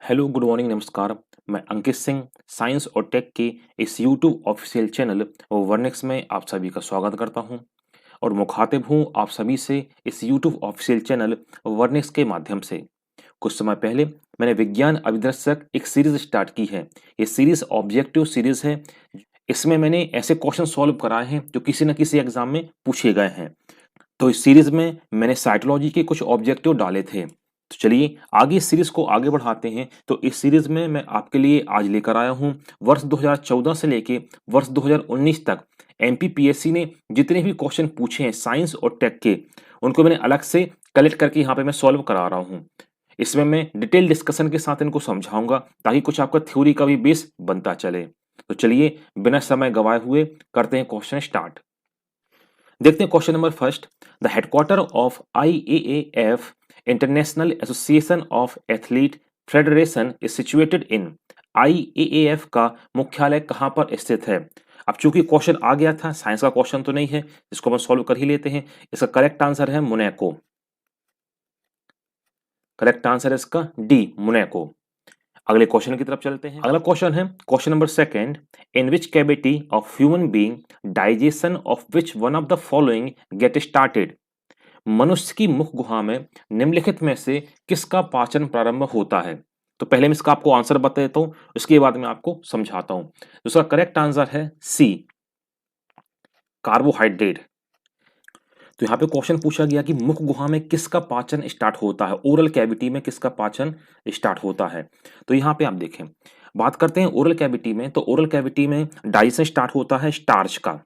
Hello, good morning, नमस्कार। मैं Ankit Singh science और टेक के इस यूट्यूब ऑफिशियल चैनल वर्नेक्स में आप सभी का स्वागत करता हूं और मुखातिब हूं आप सभी से इस यूट्यूब ऑफिशियल चैनल वर्नेक्स के माध्यम से। कुछ समय पहले मैंने विज्ञान अभिदर्शक एक सीरीज स्टार्ट की है। ये सीरीज ऑब्जेक्टिव सीरीज है। इसमें मैंने ऐसे क्वेश्चन सॉल्व कराए हैं जो किसी न किसी एग्जाम में पूछे गए हैं। तो इस सीरीज में मैंने साइटोलॉजी के कुछ ऑब्जेक्टिव डाले थे। तो चलिए आगे इस सीरीज को आगे बढ़ाते हैं। तो इस सीरीज में मैं आपके लिए आज लेकर आया हूं वर्ष 2014 से लेके वर्ष 2019 तक एमपीपीएससी ने जितने भी क्वेश्चन पूछे हैं साइंस और टेक के, उनको मैंने अलग से कलेक्ट करके यहाँ पे मैं सॉल्व करा रहा हूँ। इसमें मैं डिटेल डिस्कशन के साथ इनको समझाऊंगा ताकि कुछ आपका थ्योरी का भी बेस बनता चले। तो चलिए बिना समय गवाए हुए करते हैं क्वेश्चन स्टार्ट। देखते हैं question number first. The headquarter of IAAF international association of athlete federation is situated in. IAAF का मुख्यालय कहाँ पर स्थित है? अब चूंकि क्वेश्चन आ गया था, साइंस का क्वेश्चन तो नहीं है, इसको हम सॉल्व कर ही लेते हैं। इसका करेक्ट आंसर है मोनाको। करेक्ट आंसर है इसका डी, मोनाको। अगले क्वेश्चन की तरफ चलते हैं। अगला क्वेश्चन है question number second. In which cavity of human being digestion of which one of the following get started. मनुष्य की मुख गुहा में निम्नलिखित में से किसका पाचन प्रारंभ होता है? तो पहले मैं इसका आपको आंसर बता देता हूं, उसके बाद मैं आपको समझाता हूं। उसका करेक्ट आंसर है सी, कार्बोहाइड्रेट। तो यहाँ पे क्वेश्चन पूछा गया कि मुख गुहा में किसका पाचन स्टार्ट होता है, ओरल कैविटी में किसका पाचन स्टार्ट होता है। तो यहाँ पे आप देखें, बात करते हैं ओरल कैविटी में। तो ओरल कैविटी में डाइजेशन स्टार्ट होता है स्टार्च का।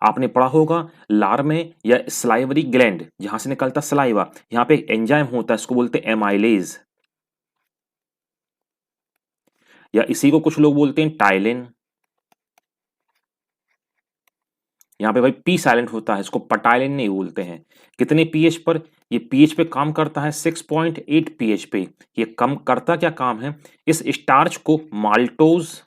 आपने पढ़ा होगा लार में या स्लाइवरी ग्लैंड जहां से निकलता सलाइवा, यहाँ पे एक एंजाइम होता है, इसको बोलते हैं एमाइलेज, या इसी को कुछ लोग बोलते हैं टाइलिन। यहाँ पे भाई पी साइलेंट होता है, इसको पटाइलिन नहीं बोलते हैं। कितने पीएच पर? ये पीएच पे काम करता है 6.8 पीएच पे। ये कम करता क्या काम है? इस स्टार्च को माल्टोज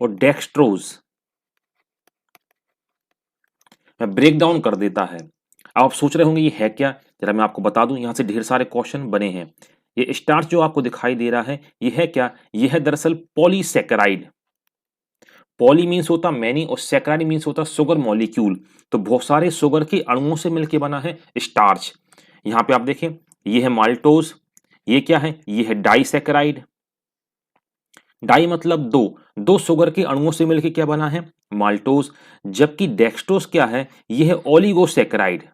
और डेक्सट्रोज में ब्रेक डाउन कर देता है। अब आप सोच रहे होंगे ये है क्या, जरा मैं आपको बता दूं। यहाँ से ढेर सारे क्वेश्चन बने हैं। ये स्टार्च जो आपको दिखाई दे रहा है, ये है क्या? ये है दरअसल पॉलीसैकेराइड। पॉली मीन्स होता मैनी और सैकराइड मीन्स होता शुगर मॉलिक्यूल। तो बहुत सारे शुगर के अणुओं से मिलकर बना है स्टार्च। यहाँ पे आप देखें, ये है माल्टोज, ये क्या है? ये है डाइसैकेराइड। डाई मतलब दो, दो शुगर के अणुओं से मिलकर क्या बना है? माल्टोज। जबकि डेक्सट्रोज क्या है? ये है ओलिगोसैकेराइड।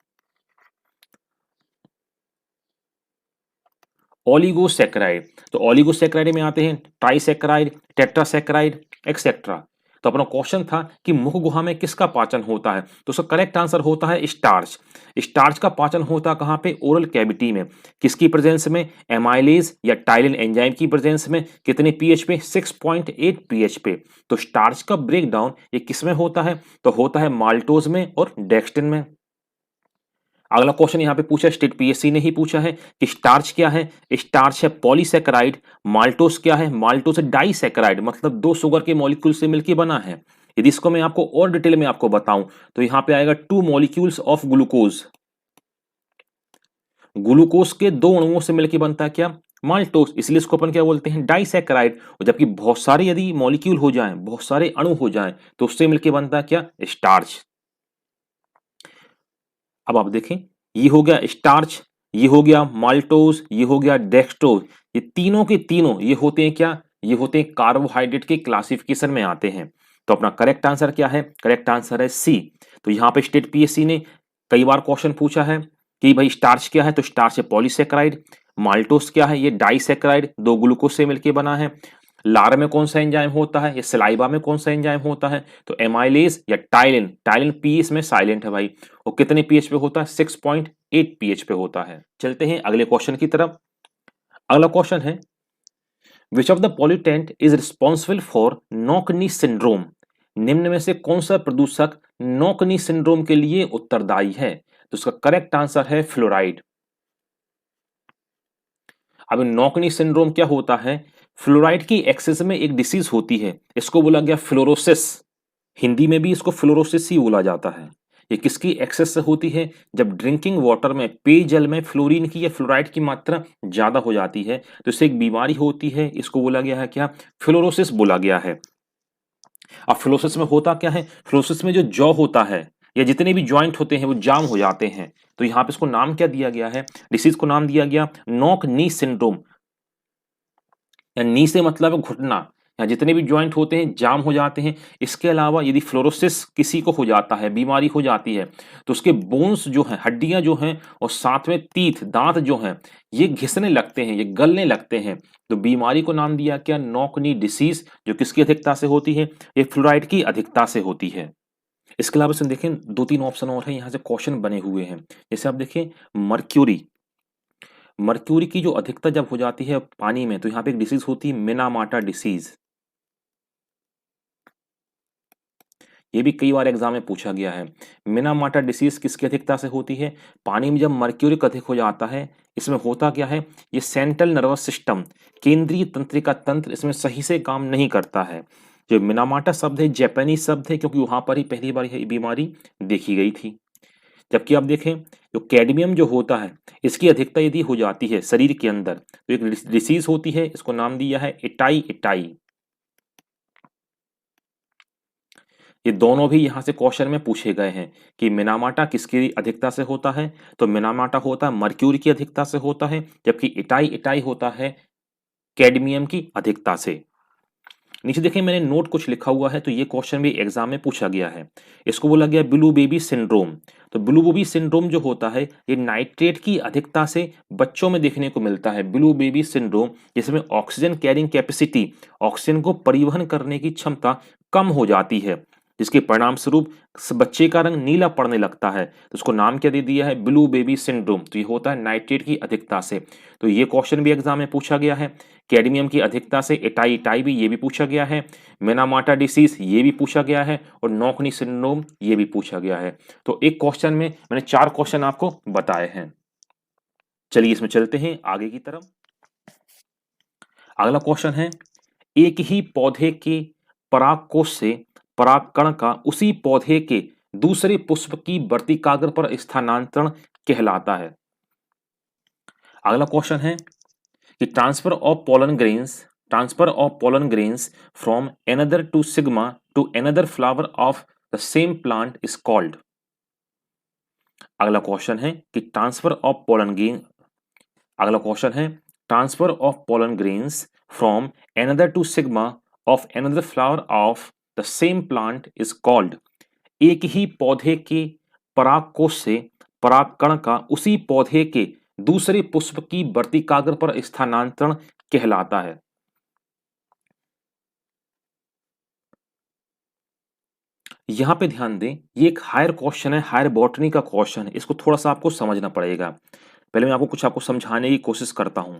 ओलिगोसैकेराइड। तो ओलिगोसैकेराइड में आते हैं ट्राइसैकेराइड, टेट्रासैकेराइड, एक्सेट्रा। तो अपना क्वेश्चन था कि मुख गुहा में किसका पाचन होता है, तो उसका करेक्ट आंसर होता है स्टार्च। स्टार्च का पाचन होता कहाँ पे? ओरल कैविटी में। किसकी प्रेजेंस में? एमाइलेज या टाइलिन एंजाइम की प्रेजेंस में। कितने पीएच पे? 6.8 पीएच पे। तो स्टार्च का ब्रेक डाउन ये किस में होता है? तो होता है माल्टोज में और डेक्स्टिन में। अगला क्वेश्चन यहाँ पे पूछा, स्टेट पीएससी ने ही पूछा है कि स्टार्च क्या है? स्टार्च है पॉलीसैकेराइड। माल्टोस क्या है? माल्टोस है डाइसैकेराइड, मतलब दो शुगर के मॉलिक्यूल से मिलकर बना है। यदि इसको मैं आपको और डिटेल में आपको बताऊं तो यहाँ पे आएगा two molecules of glucose. Glucose के दो अणुओं से मिलकर बनता है क्या? माल्टोस। इसलिए इसको अपन क्या बोलते हैं? डाइसैकेराइड। और जबकि बहुत सारे यदि मॉलिक्यूल हो जाएं, बहुत सारे अणु हो जाएं, तो उससे मिलकर बनता है क्या? स्टार्च। अब आप देखें, ये हो गया स्टार्च, ये हो गया माल्टोज, ये हो गया डेक्सट्रोज। ये तीनों के तीनों ये होते हैं क्या? ये होते हैं कार्बोहाइड्रेट के क्लासिफिकेशन में आते हैं। तो अपना करेक्ट आंसर क्या है? करेक्ट आंसर है सी। तो यहाँ पे स्टेट पीएससी ने कई बार क्वेश्चन पूछा है कि भाई स्टार्च क्या है, तो स्टार्च है पॉलीसैकेराइड। माल्टोस क्या है? ये डाइसैकेराइड, दो ग्लूकोज से मिलकर बना है। लार में कौन सा एंजाइम होता है? या सलाइवा में कौन सा एंजाइम होता है? तो एमाइलेज या टाइलिन। टाइलिन पी इसमें साइलेंट है भाई। और कितने पीएच पे होता है? 6.8 पीएच पे होता है। चलते हैं अगले क्वेश्चन की तरफ। अगला क्वेश्चन है, which of the pollutant is responsible for knock knee syndrome. निम्न में से कौन सा प्रदूषक नॉकनी सिंड्रोम के लिए उत्तरदायी है? तो उसका करेक्ट आंसर है फ्लोराइड। अब नॉकनी सिंड्रोम क्या होता है? फ्लोराइड की एक्सेस में एक डिसीज होती है, इसको बोला गया फ्लोरोसिस। हिंदी में भी इसको फ्लोरोसिस ही बोला जाता है। ये किसकी एक्सेस से होती है? जब ड्रिंकिंग वाटर में, पेयजल में फ्लोरीन की या फ्लोराइड की मात्रा ज़्यादा हो जाती है, तो इससे एक बीमारी होती है, इसको बोला गया है क्या? फ्लोरोसिस बोला गया है। अब फ्लोरोसिस में होता क्या है? फ्लोरोसिस में जो जॉ होता है या जितने भी जॉइंट होते हैं वो जाम हो जाते हैं। तो यहाँ पे इसको नाम क्या दिया गया है? डिसीज को नाम दिया गया नॉक नी सिंड्रोम, या नी से मतलब है घुटना, या जितने भी जॉइंट होते हैं जाम हो जाते हैं। इसके अलावा यदि फ्लोरोसिस किसी को हो जाता है, बीमारी हो जाती है, तो उसके बोन्स जो हैं, हड्डियां जो हैं, और साथ में तीत, दांत जो हैं, ये घिसने लगते हैं, ये गलने लगते हैं। तो बीमारी को नाम दिया क्या? नॉक नी डिसीज, जो किसकी अधिकता से होती है? ये फ्लोराइड की अधिकता से होती है। इसके अलावा इसमें देखें दो तीन ऑप्शन और हैं, यहाँ से क्वेश्चन बने हुए हैं। जैसे आप देखें मर्क्यूरी, मर्क्यूरी की जो अधिकता जब हो जाती है पानी में, तो यहाँ पे एक डिसीज होती है मिनामाटा डिसीज। ये भी कई बार एग्जाम में पूछा गया है। मिनामाटा डिसीज किसकी अधिकता से होती है? पानी में जब मर्क्यूरिक अधिक हो जाता है, इसमें होता क्या है? ये सेंट्रल नर्वस सिस्टम, केंद्रीय तंत्रिका तंत्र इसमें सही से काम नहीं करता है। जो मिनामाटा शब्द है जापानी शब्द है, क्योंकि वहां पर ही पहली बार ये बीमारी देखी गई थी। जबकि आप देखें जो कैडमियम जो होता है, इसकी अधिकता यदि हो जाती है शरीर के अंदर, तो एक डिसीज होती है, इसको नाम दिया है इटाई इटाई। ये दोनों भी यहाँ से क्वेश्चन में पूछे गए हैं कि मिनामाटा किसकी अधिकता से होता है? तो मिनामाटा होता है मर्क्यूरी की अधिकता से होता है, जबकि इटाई इटाई होता है कैडमियम की अधिकता से। नीचे देखिए मैंने नोट कुछ लिखा हुआ है, तो ये क्वेश्चन भी एग्जाम में पूछा गया है। इसको बोला गया ब्लू बेबी सिंड्रोम। तो ब्लू बेबी सिंड्रोम जो होता है, ये नाइट्रेट की अधिकता से बच्चों में देखने को मिलता है। ब्लू बेबी सिंड्रोम, जिसमें ऑक्सीजन कैरिंग कैपेसिटी, ऑक्सीजन को परिवहन करने की क्षमता कम हो जाती है, जिसके परिणाम स्वरूप बच्चे का रंग नीला पड़ने लगता है। तो उसको नाम क्या दे दिया है? Blue baby syndrome. तो ये होता है नाइट्रेट की अधिकता से। तो ये क्वेश्चन भी एग्जाम में पूछा गया है। कैडमियम की अधिकता से इटाई इटाई भी, ये भी पूछा गया है। मिनामाटा डिसीज ये भी पूछा गया है, और नॉकनी सिंड्रोम ये भी पूछा गया है। तो एक क्वेश्चन में मैंने 4 क्वेश्चन आपको बताए हैं। चलिए इसमें चलते हैं आगे की तरफ। अगला क्वेश्चन है, एक ही पौधे के परागकोश से परागकण का उसी पौधे के दूसरे पुष्प की वर्तिकाग्र पर स्थानांतरण कहलाता है। अगला क्वेश्चन है कि transfer of pollen grains from another to sigma to another flower of the same plant is called. अगला क्वेश्चन है कि अगला क्वेश्चन है transfer of pollen grains from another to sigma of another flower of the same plant is called. एक ही पौधे के परागकोश से परागकण का उसी पौधे के दूसरे पुष्प की वर्तिकाग्र पर स्थानांतरण कहलाता है। यहां पे ध्यान दें, ये एक हायर क्वेश्चन है, हायर बॉटनी का क्वेश्चन है, इसको थोड़ा सा आपको समझना पड़ेगा। पहले मैं आपको समझाने की कोशिश करता हूं।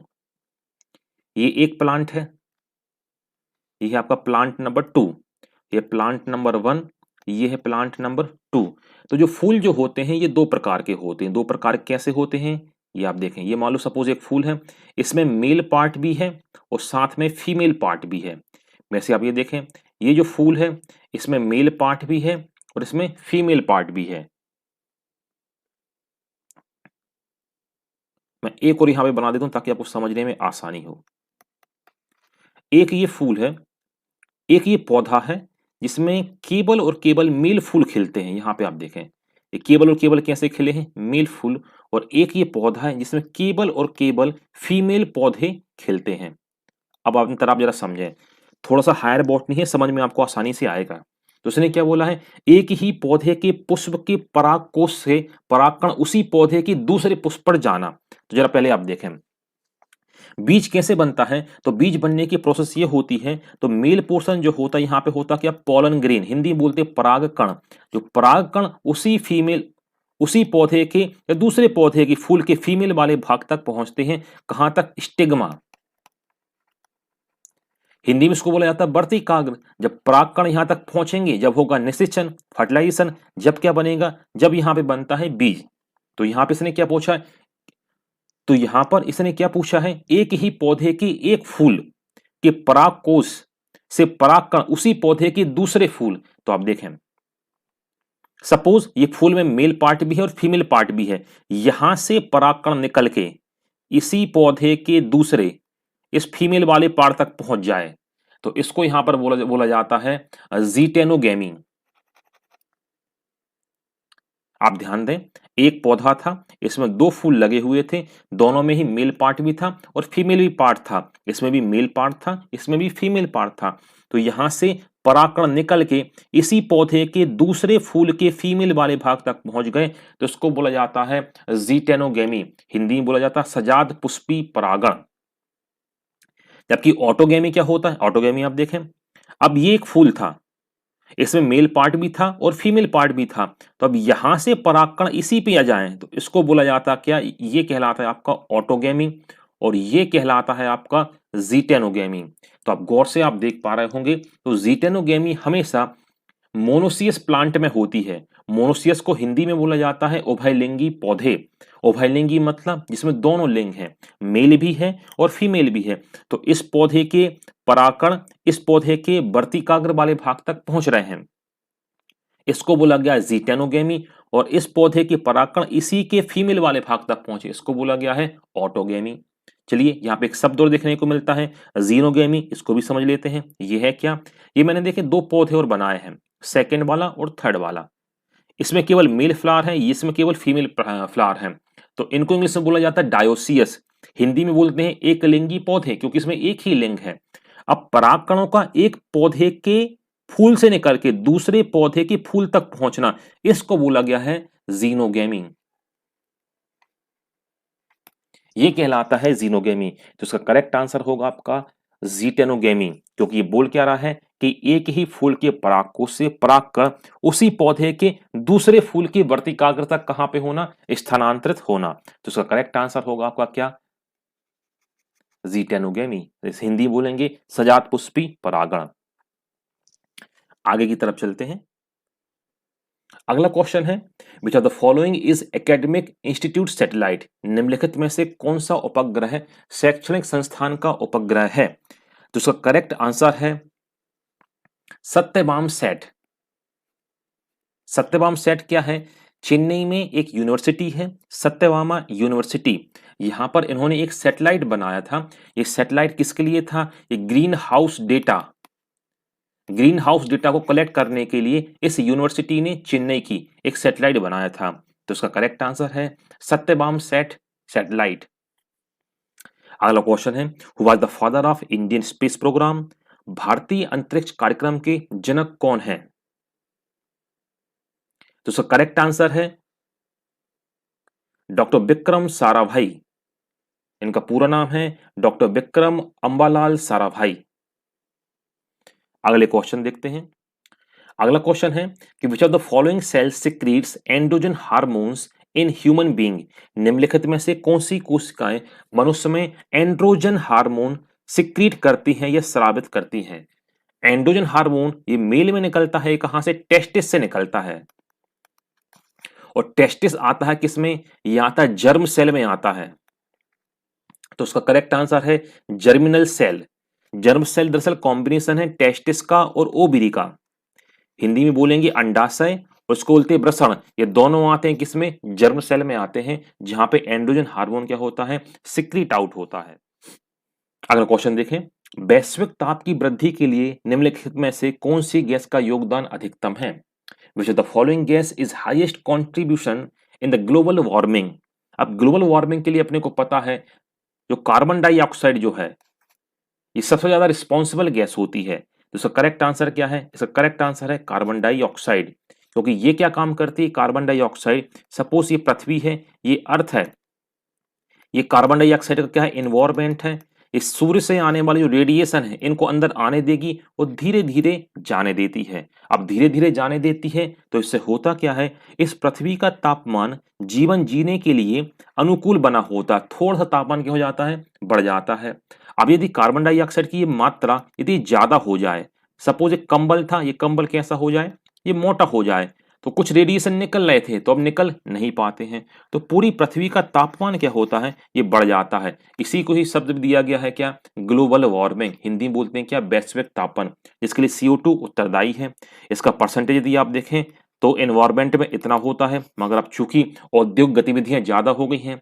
ये एक प्लांट है, ये है आपका प्लांट नंबर 2, ये प्लांट नंबर 1, ये है प्लांट नंबर 2। तो जो फूल जो होते हैं ये दो प्रकार के होते हैं। दो प्रकार कैसे होते हैं ये आप देखें। ये मान लो सपोज एक फूल है, इसमें मेल पार्ट भी है और साथ में फीमेल पार्ट भी है। वैसे आप ये देखें, ये जो फूल है इसमें मेल पार्ट भी है और इसमें फीमेल पार्ट भी है। मैं एक और यहां पे बना देता हूं ताकि आपको समझने में आसानी हो। एक ये फूल है, एक ये पौधा है, जिसमें केवल और केवल मेल फूल खिलते हैं। यहाँ पे आप देखें, ये केवल और केवल कैसे खिले हैं? मेल फूल। और एक ये पौधा है जिसमें केवल और केवल फीमेल पौधे खिलते हैं। अब आप तरह आप जरा समझें, थोड़ा सा हायर बॉटनी है, समझ में आपको आसानी से आएगा। तो उसने क्या बोला है? एक ही पौधे के पुष्प के परागकोश से परागकण उसी पौधे की दूसरे पुष्प पर जाना। तो जरा पहले आप देखें बीज कैसे बनता है। तो बीज बनने की प्रोसेस ये होती है, तो मेल पोर्शन जो होता है यहाँ पे होता क्या? पोलन ग्रेन, हिंदी में बोलते हैं परागकण। जो परागकण उसी पौधे के या दूसरे पौधे की फूल के फीमेल वाले भाग तक पहुंचते हैं। कहां तक? स्टिग्मा। हिंदी में इसको बोला जाता है वर्तिकाग्र। जब परागकण यहां तक पहुंचेंगे, जब होगा निषेचन, फर्टिलाइजेशन, जब क्या बनेगा? जब यहां पे बनता है बीज। तो यहां पे इसने क्या पूछा है? तो यहां पर इसने क्या पूछा है? एक ही पौधे की एक फूल के परागकोश से परागकण उसी पौधे के दूसरे फूल। तो आप देखें, सपोज ये फूल में मेल पार्ट भी है और फीमेल पार्ट भी है, यहां से परागकण निकल के इसी पौधे के दूसरे इस फीमेल वाले पार्ट तक पहुंच जाए तो इसको यहां पर बोला जाता है जीटेनोगेमी। आप ध्यान दें, एक पौधा था, इसमें दो फूल लगे हुए थे, दोनों में ही मेल पार्ट भी था और फीमेल भी पार्ट था, इसमें भी मेल पार्ट था, इसमें भी फीमेल पार्ट था। तो यहां से परागकण निकल के इसी पौधे के दूसरे फूल के फीमेल वाले भाग तक पहुंच गए तो इसको बोला जाता है जीटेनोगेमी। हिंदी में बोला जाता है सजात पुष्पी परागण। जबकि ऑटोगेमी क्या होता है? ऑटोगेमी आप देखें, अब ये एक फूल था, इसमें मेल पार्ट भी था और फीमेल पार्ट भी था, तो अब यहां से परागकण इसी पे आ जाएं तो इसको बोला जाता क्या? ये कहलाता है आपका ऑटोगेमी और ये कहलाता है आपका जीटेनोगेमी। तो आप गौर से आप देख पा रहे होंगे, तो जीटेनोगेमी हमेशा मोनोसियस प्लांट में होती है। मोनोसियस को हिंदी में बोला जाता है उभयलिंगी पौधे। उभयलिंगी मतलब जिसमें दोनों लिंग हैं, मेल भी है और फीमेल भी है। तो इस पौधे के परागकण इस पौधे के वर्तिकाग्र वाले भाग तक पहुंच रहे हैं, इसको बोला गया जीटेनोगेमी। और इस पौधे के परागकण इसी के फीमेल वाले भाग तक पहुंचे, इसको बोला गया है ऑटोगेमी। चलिए यहाँ पे एक शब्द और देखने को मिलता है जीनोगेमी, इसको भी समझ लेते हैं। ये है क्या? ये मैंने देखे दो पौधे और बनाए हैं, सेकेंड वाला और थर्ड वाला। इसमें केवल मेल फ्लावर है, इसमें केवल फीमेल फ्लावर है। तो इनको इंग्लिश में बोला जाता है डायोसियस। हिंदी में बोलते हैं एक लिंगी पौधे, क्योंकि इसमें एक ही लिंग है। अब परागकणों का एक पौधे के फूल से निकल के दूसरे पौधे के फूल तक पहुंचना, इसको बोला गया है जीनोगेमी। ये कहलाता है जीनोगेमी। तो इसका करेक्ट आंसर होगा आपका जीटेनोगेमी, क्योंकि ये बोल क्या रहा है कि एक ही फूल के परागकोश से परागकण उसी पौधे के दूसरे फूल के वर्तिकाग्र तक कहां पे होना? स्थानांतरित होना। तो इसका करेक्ट आंसर होगा आपका क्या? जीटेनोगेमी। हिंदी बोलेंगे सजात पुष्पी परागण। आगे की तरफ चलते हैं। अगला क्वेश्चन है, which of the following is academic institute satellite? निम्नलिखित में से कौन सा उपग्रह शैक्षणिक संस्थान का उपग्रह है? तो इसका करेक्ट आंसर है सत्यवाम सेट। सत्यवाम सेट क्या है? चेन्नई में एक यूनिवर्सिटी है, सत्यवामा यूनिवर्सिटी। यहां पर इन्होंने एक सैटेलाइट बनाया था। ये सैटेलाइट किसके लिए था? ये ग्रीन हाउस डेटा को कलेक्ट करने के लिए इस यूनिवर्सिटी ने चेन्नई की एक सैटेलाइट बनाया था। तो इसका करेक्ट आंसर है सत्यवाम सैटेलाइट। अगला क्वेश्चन है, who was the father of Indian space programme? भारतीय अंतरिक्ष कार्यक्रम के जनक कौन है? तो इसका करेक्ट आंसर है डॉक्टर विक्रम साराभाई। इनका पूरा नाम है डॉक्टर विक्रम अंबालाल साराभाई। अगले क्वेश्चन देखते हैं। अगला क्वेश्चन है कि which of the following sales secretes androgen hormones in human being? निम्नलिखित में से कौन सी कोशिकाएं मनुष्य में एंड्रोजन हार्मोन सिक्रीट करती हैं या स्रावित करती हैं? एंड्रोजन हार्मोन ये मेल में निकलता है, कहां से? टेस्टिस से निकलता है। और टेस्टिस आता है किसमें? ये आता है जर्म सेल में आता है। तो उसका करेक्ट आंसर है जर्मिनल सेल। जर्म सेल दरअसल कॉम्बिनेशन है टेस्टिस का और ओवरी का। हिंदी में बोलेंगे अंडाशय और उसको बोलते हैं वृषण। ये दोनों आते हैं किसमें? जर्म सेल में आते हैं, जहां पे एंड्रोजन हार्मोन क्या होता है? सिक्रीट आउट होता है। अगला क्वेश्चन देखें, वैश्विक ताप की वृद्धि के लिए निम्नलिखित में से कौन सी गैस का योगदान अधिकतम है? Which of the following gas is highest contribution in the global warming? अब ग्लोबल वार्मिंग के लिए अपने को पता है जो कार्बन डाइऑक्साइड जो है ये सबसे ज्यादा रिस्पॉन्सिबल गैस होती है। तो इसका करेक्ट आंसर क्या है? इसका करेक्ट आंसर है कार्बन डाइऑक्साइड। क्योंकि ये क्या काम करती है कार्बन डाइऑक्साइड? सपोज ये पृथ्वी है, ये अर्थ है, ये कार्बन डाइऑक्साइड का क्या है? एनवायरमेंट है। इस सूर्य से आने वाली जो रेडिएशन है इनको अंदर आने देगी और धीरे धीरे जाने देती है। अब धीरे धीरे जाने देती है तो इससे होता क्या है? इस पृथ्वी का तापमान जीवन जीने के लिए अनुकूल बना होता, थोड़ा सा तापमान क्या हो जाता है? बढ़ जाता है। अब यदि कार्बन डाइऑक्साइड की ये मात्रा यदि ज्यादा हो जाए, सपोज एक कंबल था, ये कंबल कैसा हो जाए? ये मोटा हो जाए, तो कुछ रेडिएशन निकल रहे थे तो अब निकल नहीं पाते हैं, तो पूरी पृथ्वी का तापमान क्या होता है? ये बढ़ जाता है। इसी को ही शब्द दिया गया है क्या? Global warming. हिंदी में बोलते हैं क्या? वैश्विक तापन, जिसके लिए CO2 उत्तरदायी है। इसका परसेंटेज यदि आप देखें तो एनवायरमेंट में इतना होता है, मगर अब चूंकि औद्योगिक गतिविधियां ज्यादा हो गई हैं,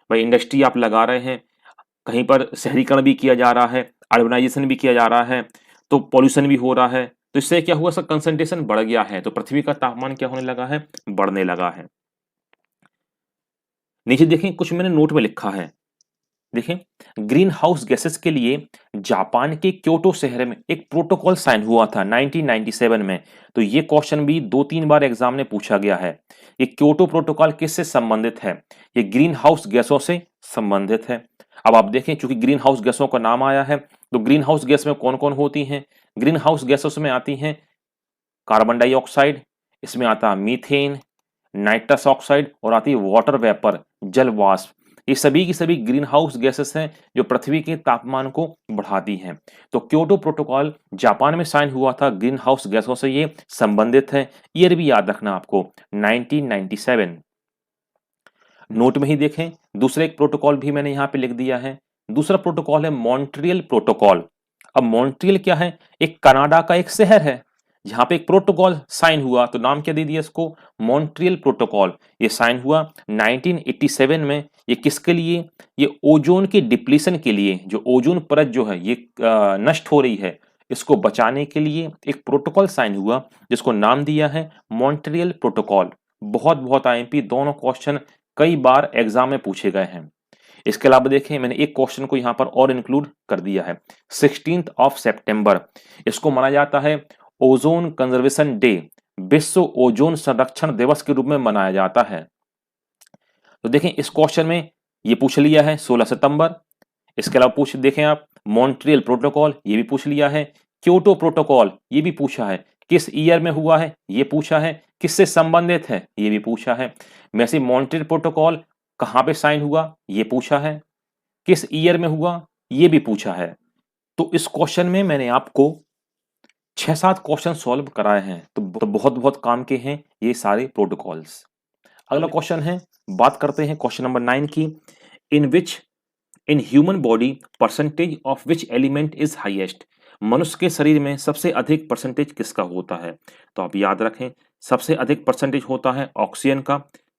भाई इंडस्ट्री आप लगा रहे हैं, कहीं पर शहरीकरण भी किया जा रहा है, अर्बनाइजेशन भी किया जा रहा है, तो पॉल्यूशन भी हो रहा है, तो इससे क्या हुआ, सर कंसंट्रेशन बढ़ गया है, तो पृथ्वी का तापमान क्या होने लगा है, बढ़ने लगा है। नीचे देखें, कुछ मैंने नोट में लिखा है, देखें, ग्रीन हाउस गैसेस के लिए जापान के क्योटो शहर में एक प्रोटोकॉल साइन हुआ था 1997 में। तो ये क्वेश्चन भी 2-3 बार एग्जाम में पूछा गया है। ये क्योटो प्रोटोकॉल किससे संबंधित है, ये ग्रीन हाउस गैसों से संबंधित है। अब आप देखें, चूंकि ग्रीन हाउस गैसों का नाम आया है, तो ग्रीन हाउस गैस में कौन कौन होती हैं, ग्रीन हाउस गैसों में आती हैं कार्बन डाइऑक्साइड, इसमें आता है मीथेन, नाइट्रस ऑक्साइड, और आती है वाटर वेपर, जल वाष्प। ये सभी की सभी ग्रीन हाउस गैसेस हैं जो पृथ्वी के तापमान को बढ़ाती हैं। तो क्योटो प्रोटोकॉल जापान में साइन हुआ था, ग्रीन हाउस गैसों से ये संबंधित है। ईयर भी याद रखना आपको, 1997। नोट में ही देखें, दूसरा एक प्रोटोकॉल भी मैंने यहाँ पे लिख दिया है। दूसरा प्रोटोकॉल है मॉन्ट्रियल प्रोटोकॉल। अब मॉन्ट्रियल क्या है, एक कनाडा का एक शहर है जहां पे एक प्रोटोकॉल साइन हुआ, तो नाम क्या दे दिया इसको, मॉन्ट्रियल प्रोटोकॉल। ये साइन हुआ 1987 में। ये किसके लिए, ये ओजोन के डिप्लीशन के लिए, जो ओजोन परत जो है ये नष्ट हो रही है, इसको बचाने के लिए एक प्रोटोकॉल साइन हुआ जिसको नाम दिया है मॉन्ट्रियल प्रोटोकॉल। बहुत बहुत आईएमपी दोनों क्वेश्चन कई बार एग्जाम में पूछे गए हैं। इसके अलावा देखें, मैंने एक क्वेश्चन को यहां पर और इंक्लूड कर दिया है, 16 ऑफ सितंबर, इसको माना जाता है ओजोन कंजर्वेशन डे, विश्व ओजोन संरक्षण दिवस के रूप में मनाया जाता है। तो देखें, इस क्वेश्चन में ये पूछ लिया है 16 सितंबर। इसके अलावा पूछ देखें आप, मॉन्ट्रियल प्रोटोकॉल ये भी पूछ लिया है, क्योटो प्रोटोकॉल ये भी पूछा है, किस ईयर में हुआ है ये पूछा है, किससे संबंधित है ये भी पूछा है। वैसे मॉन्ट्रियल प्रोटोकॉल कहां पे साइन हुआ ये पूछा है, किस ईयर में हुआ ये भी पूछा है। तो इस क्वेश्चन में मैंने आपको 6-7 क्वेश्चन सॉल्व कराए हैं, तो बहुत बहुत काम के हैं ये सारे प्रोटोकॉल्स। अगला क्वेश्चन है, बात करते हैं क्वेश्चन नंबर 9 की। In which in human body percentage of which element is highest, मनुष्य के शरीर में सबसे अधिक परसेंटेज किसका होता है। तो आप याद रखें, सबसे अधिक परसेंटेज होता है ऑक्सीजन का,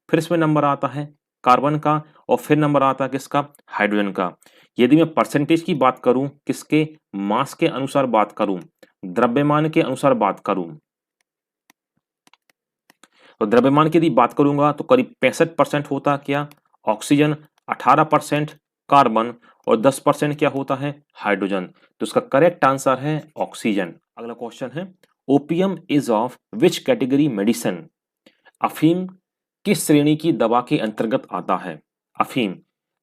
फिर इसमें नंबर आता है कार्बन का, और फिर नंबर आता है किसका, हाइड्रोजन का। यदि मैं परसेंटेज की बात करूं, किसके, मास के अनुसार बात करूं, द्रव्यमान के अनुसार बात करूं, तो द्रव्यमान की यदि बात करूंगा तो करीब 65% होता क्या, ऑक्सीजन, 18% कार्बन, और 10% क्या होता है, हाइड्रोजन। तो इसका करेक्ट आंसर है ऑक्सीजन। अगला क्वेश्चन है, opium is of which category medicine, अफीम किस श्रेणी की दवा के अंतर्गत आता है, अफीम।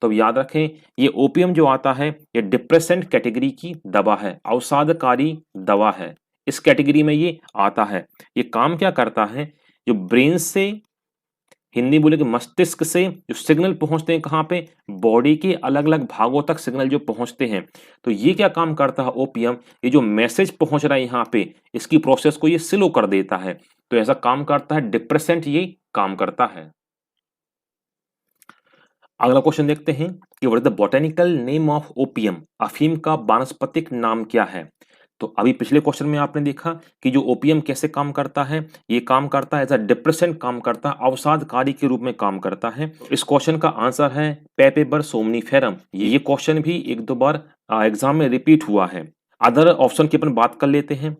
तो याद रखें, ये ओपियम जो आता है ये डिप्रेसेंट कैटेगरी की दवा है, अवसादकारी दवा है, इस कैटेगरी में ये आता है। ये काम क्या करता है, जो ब्रेन से, हिंदी बोले कि मस्तिष्क से जो सिग्नल पहुंचते हैं कहाँ पे, बॉडी के अलग अलग भागों तक सिग्नल जो पहुंचते हैं, तो ये क्या काम करता है ओपियम, ये जो मैसेज पहुंच रहा है यहाँ पे, इसकी प्रोसेस को ये स्लो कर देता है। तो ऐसा काम करता है, डिप्रेसेंट ये काम करता है। अगला क्वेश्चन देखते हैं कि what is the botanical name of opium, अफीम का वानस्पतिक नाम क्या है। तो अभी पिछले क्वेश्चन में आपने देखा कि जो ओपियम कैसे काम करता है, ये काम करता है एज अ डिप्रेसेंट काम करता है, अवसादकारी के रूप में काम करता है। इस क्वेश्चन का आंसर है पेपेबर सोमनीफेरम। ये क्वेश्चन भी 1-2 बार एग्जाम में रिपीट हुआ है। अदर ऑप्शन की अपन बात कर लेते हैं,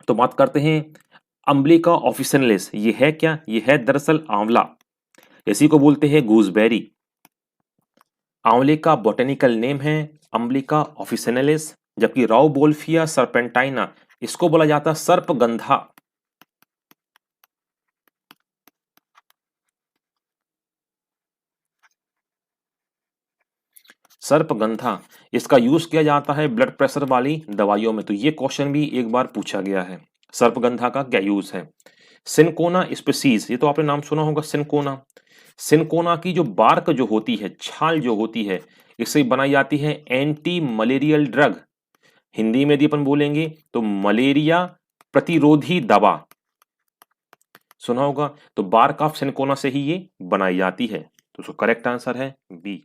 तो बात करते हैं अम्बिका ऑफिसिनलिस, ये है क्या, ये है दरअसल आंवला, इसी को बोलते हैं गूसबेरी। आंवले का बॉटेनिकल नेम है अम्बिका ऑफिसिनलिस, जबकि राउबोल्फिया सर्पेंटाइना इसको बोला जाता है सर्पगंधा। सर्पगंधा इसका यूज किया जाता है ब्लड प्रेशर वाली दवाइयों में। तो ये क्वेश्चन भी एक बार पूछा गया है, सर्पगंधा का क्या यूज है। सिनकोना स्पीसीज, ये तो आपने नाम सुना होगा सिनकोना। सिनकोना की जो बार्क जो होती है, छाल जो होती है, इससे बनाई जाती है एंटी मलेरियल ड्रग। हिंदी में यदि अपन बोलेंगे तो मलेरिया प्रतिरोधी दवा, सुना होगा। तो बार्क ऑफ सिनकोना से ही ये बनाई जाती है। तो उसका करेक्ट आंसर है बी।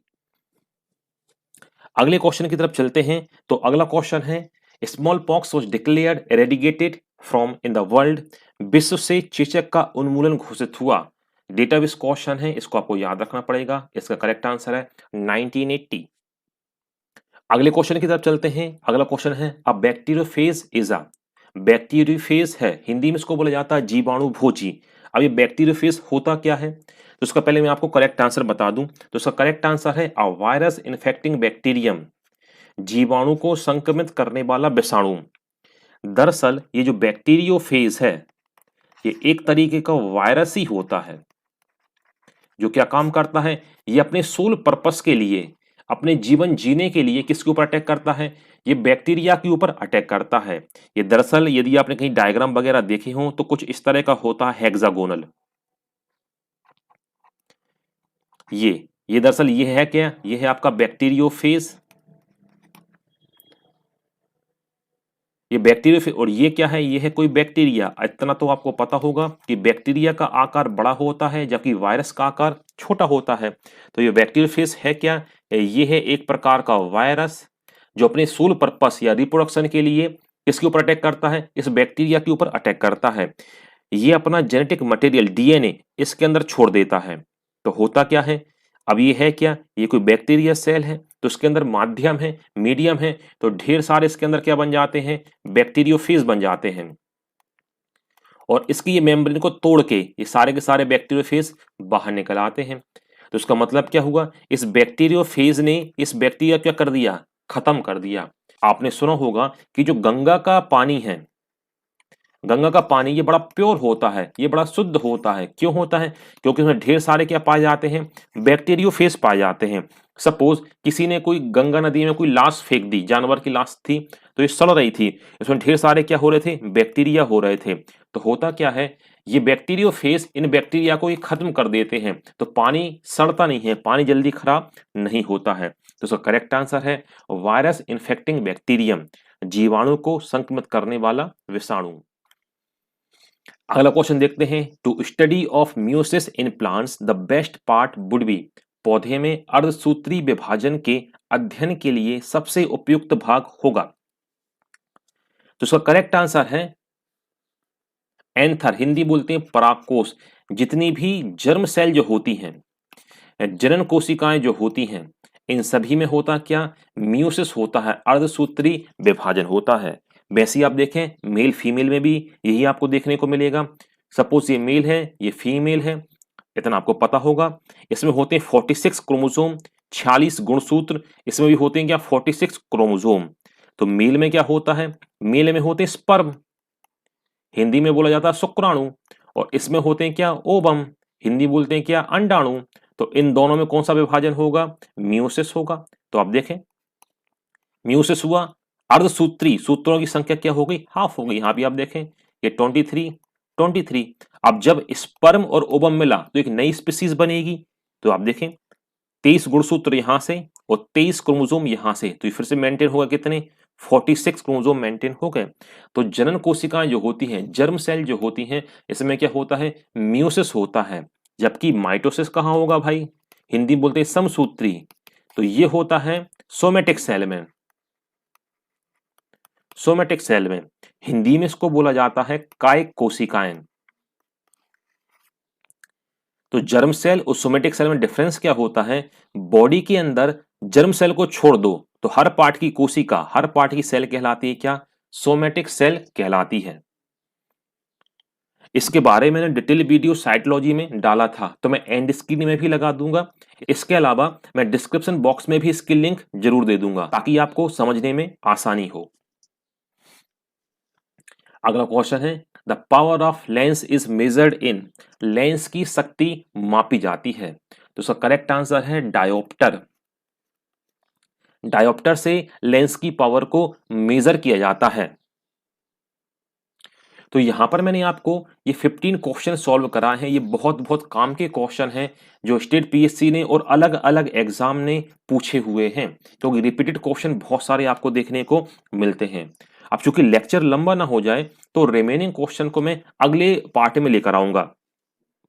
अगले क्वेश्चन की तरफ चलते हैं। तो अगला क्वेश्चन है, small pox was declared eradicated from in the world. विश्व से चेचक का उन्मूलन घोषित हुआ। डेटाबेस क्वेश्चन है, इसको आपको याद रखना पड़ेगा। इसका करेक्ट आंसर है 1980। अगले क्वेश्चन की तरफ चलते हैं। अगला क्वेश्चन है अ बैक्टीरियोफेज इज अ। बैक्टीरियोफेज है, हिंदी में इसको बोला जाता है जीवाणु भोजी। अब ये बैक्टीरियोफेज होता क्या है, तो इसका पहले मैं आपको करेक्ट आंसर बता दूं। तो इसका करेक्ट आंसर है अ वायरस इन्फेक्टिंग बैक्टीरियम, जीवाणु को संक्रमित करने वाला विषाणु। दरअसल ये जो बैक्टीरियोफेज है, ये एक तरीके का वायरस ही होता है जो क्या काम करता है, ये अपने सोल पर्पस के लिए, अपने जीवन जीने के लिए किसके ऊपर अटैक करता है, ये बैक्टीरिया के ऊपर अटैक करता है। ये दरअसल यदि आपने कहीं डायग्राम वगैरह देखे हो तो कुछ इस तरह का होता है, हेक्सागोनल। ये दरअसल ये है क्या, ये है आपका बैक्टीरियोफेज। ये बैक्टीरिया, और ये क्या है, ये है कोई बैक्टीरिया। इतना तो आपको पता होगा कि बैक्टीरिया का आकार बड़ा होता है जबकि वायरस का आकार छोटा होता है। तो ये बैक्टीरियोफेज है क्या, ये है एक प्रकार का वायरस जो अपने सोल पर्पस या रिप्रोडक्शन के लिए किसके ऊपर अटैक करता है, इस बैक्टीरिया के ऊपर अटैक करता है। ये अपना जेनेटिक मटेरियल डीएनए इसके अंदर छोड़ देता है। तो होता क्या है, अब ये है क्या, ये कोई बैक्टीरिया सेल है, तो इसके अंदर माध्यम है, मीडियम है, तो ढेर सारे इसके अंदर क्या बन जाते हैं, बैक्टीरियोफेज बन जाते हैं। और इसकी ये मेम्ब्रेन को तोड़ के ये सारे के सारे बैक्टीरियोफेज बाहर निकल आते हैं। तो इसका मतलब क्या हुआ, इस बैक्टीरियोफेज ने इस बैक्टीरिया क्या कर दिया, खत्म कर दिया। आपने सुना होगा कि जो गंगा का पानी है, गंगा का पानी ये बड़ा प्योर होता है, ये बड़ा शुद्ध होता है। क्यों होता है, क्योंकि उसमें ढेर सारे क्या पाए जाते हैं, बैक्टीरियोफेज पाए जाते हैं। सपोज किसी ने कोई गंगा नदी में कोई लाश फेंक दी, जानवर की लाश थी, तो ये सड़ रही थी, इसमें ढेर सारे क्या हो रहे थे, बैक्टीरिया हो रहे थे। तो होता क्या है, ये बैक्टीरियोफेज इन बैक्टीरिया को ये खत्म कर देते हैं, तो पानी सड़ता नहीं है, पानी जल्दी खराब नहीं होता है। तो इसका करेक्ट आंसर है वायरस इन्फेक्टिंग बैक्टीरियम, जीवाणु को संक्रमित करने वाला विषाणु। अगला क्वेश्चन देखते हैं। To study of meiosis in plants the best part would be. पौधे में अर्धसूत्री विभाजन के अध्ययन के लिए सबसे उपयुक्त भाग होगा। तो इसका करेक्ट आंसर है एंथर, हिंदी बोलते हैं परागकोश। जितनी भी जर्म सेल जो होती हैं, जनन कोशिकाएं जो होती हैं, इन सभी में होता क्या, म्यूसिस होता है, अर्धसूत्री विभाजन होता है। वैसे ही आप देखें मेल फीमेल में भी यही आपको देखने को मिलेगा। सपोज ये मेल है, ये फीमेल है, इतना आपको पता होगा। इसमें होते हैं 46 क्रोमोसोम, 46 गुणसूत्र, इसमें भी होते हैं क्या, 46 क्रोमोसोम। तो मेल में क्या होता है, मेल में होते हैं स्पर्म, हिंदी में बोला जाता है शुक्राणु, और इसमें होते हैं क्या, ओवम, हिंदी बोलते हैं क्या, अंडाणु। तो इन दोनों में कौन सा विभाजन होगा, म्यूसिस होगा। तो आप देखें म्यूसिस हुआ, अर्धसूत्री सूत्रों की संख्या क्या हो गई, हाफ हो गई। यहां भी आप देखें ये 23। अब जब स्पर्म और ओवम मिला तो एक नई स्पीसीज बनेगी। तो आप देखें 23 गुणसूत्र यहां से और 23 क्रोमोसोम यहां से, तो ये फिर से मेंटेन होगा कितने, 46 क्रोमोसोम मेंटेन हो गए। तो जनन कोशिकाएं जो होती हैं, जर्म सेल जो होती हैं, इसमें क्या होता है, म्यूसिस होता है। जबकि माइटोसिस कहां होगा भाई, हिंदी बोलते हैं समसूत्री, तो ये होता है सोमेटिक सेल में। सोमेटिक सेल में हिंदी में इसको बोला जाता है कायिक कोशिकाएं। तो जर्म सेल और सोमेटिक सेल में डिफरेंस क्या होता है, बॉडी के अंदर जर्म सेल को छोड़ दो तो हर पार्ट की कोशिका, हर पार्ट की सेल कहलाती है क्या, सोमेटिक सेल कहलाती है। इसके बारे में मैंने डिटेल वीडियो साइटोलॉजी में डाला था, तो मैं एंड स्क्रीन में भी लगा दूंगा। इसके अलावा मैं डिस्क्रिप्शन बॉक्स में भी इसकी लिंक जरूर दे दूंगा ताकि आपको समझने में आसानी हो। अगला क्वेश्चन है the power of lens is measured in. Lens की शक्ति मापी जाती है, तो इसका करेक्ट आंसर है डायोप्टर। डायोप्टर से लेंस की पावर को मेजर किया जाता है। तो यहां पर मैंने आपको ये 15 क्वेश्चन सॉल्व करा है। ये बहुत बहुत काम के क्वेश्चन हैं जो स्टेट पीएससी ने और अलग अलग एग्जाम ने पूछे हुए हैं, क्योंकि रिपीटेड क्वेश्चन बहुत सारे आपको देखने को मिलते हैं। अब चूंकि लेक्चर लंबा ना हो जाए तो रिमेनिंग क्वेश्चन को मैं अगले पार्ट में लेकर आऊंगा।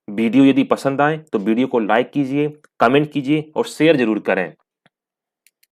वीडियो यदि पसंद आए तो वीडियो को लाइक कीजिए, कमेंट कीजिए और शेयर जरूर करें।